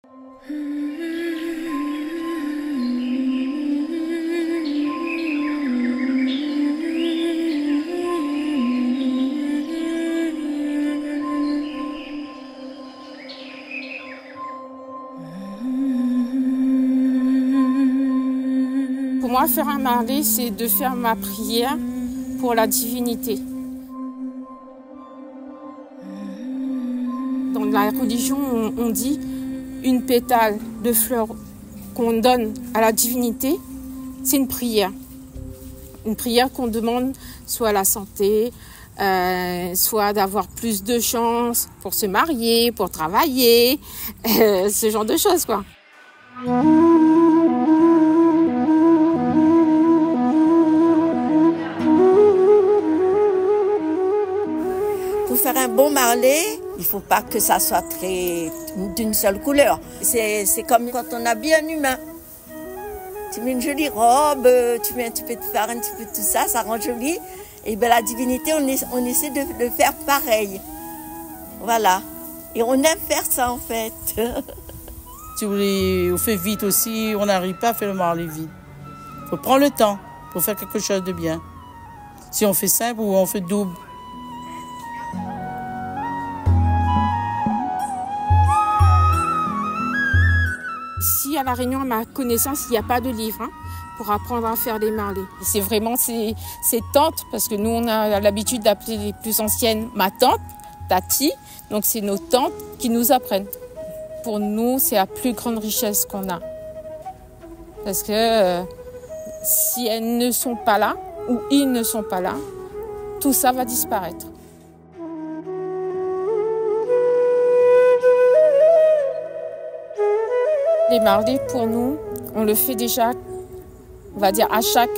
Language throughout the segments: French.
Pour moi, faire un marlé, c'est de faire ma prière pour la divinité. Dans la religion, on dit une pétale de fleur qu'on donne à la divinité, c'est une prière. Une prière qu'on demande soit la santé, soit d'avoir plus de chance pour se marier, pour travailler, ce genre de choses, quoi. Pour faire un bon marlé, il ne faut pas que ça soit très d'une seule couleur. C'est comme quand on habille un humain. Tu mets une jolie robe, tu peux te faire un petit peu tout ça, ça rend joli. Et bien la divinité, on essaie de le faire pareil. Voilà. Et on aime faire ça en fait. Si on fait vite aussi, on n'arrive pas à faire le marlé vite. Il faut prendre le temps pour faire quelque chose de bien. Si on fait simple ou on fait double. Ici, à La Réunion, à ma connaissance, il n'y a pas de livre pour apprendre à faire les marlés. C'est vraiment ces tantes, parce que nous, on a l'habitude d'appeler les plus anciennes ma tante, Tati. Donc, c'est nos tantes qui nous apprennent. Pour nous, c'est la plus grande richesse qu'on a. Parce que si elles ne sont pas là, ou ils ne sont pas là, tout ça va disparaître. Les marlés, pour nous, on le fait déjà, on va dire, à chaque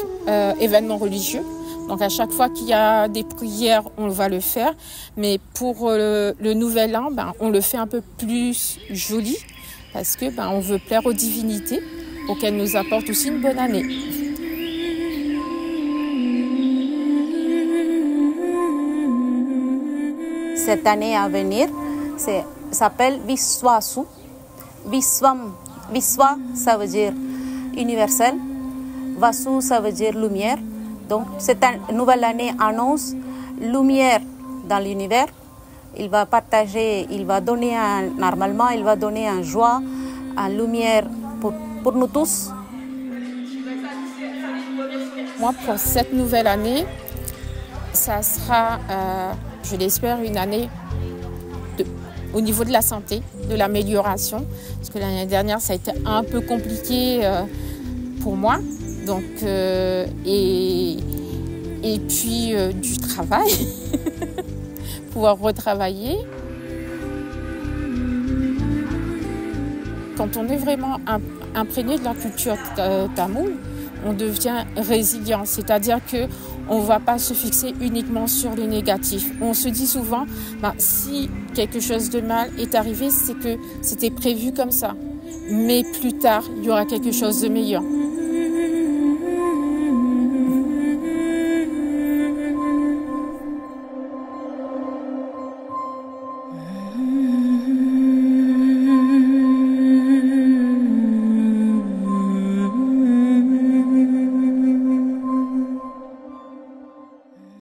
événement religieux. Donc, à chaque fois qu'il y a des prières, on va le faire. Mais pour le Nouvel An, on le fait un peu plus joli parce que on veut plaire aux divinités pour qu'elles nous apportent aussi une bonne année. Cette année à venir, s'appelle Viswasu. Viswam. Viswa, ça veut dire universel. Vasu, ça veut dire lumière. Donc, cette nouvelle année annonce lumière dans l'univers. Il va partager, il va donner normalement, il va donner une joie, une lumière pour nous tous. Moi, pour cette nouvelle année, ça sera, je l'espère, une année au niveau de la santé, de l'amélioration. Parce que l'année dernière, ça a été un peu compliqué pour moi. Donc, et puis du travail, pouvoir retravailler. Quand on est vraiment imprégné de la culture tamoule, on devient résilient, c'est-à-dire qu'on ne va pas se fixer uniquement sur le négatif. On se dit souvent, si quelque chose de mal est arrivé, c'est que c'était prévu comme ça. Mais plus tard, il y aura quelque chose de meilleur.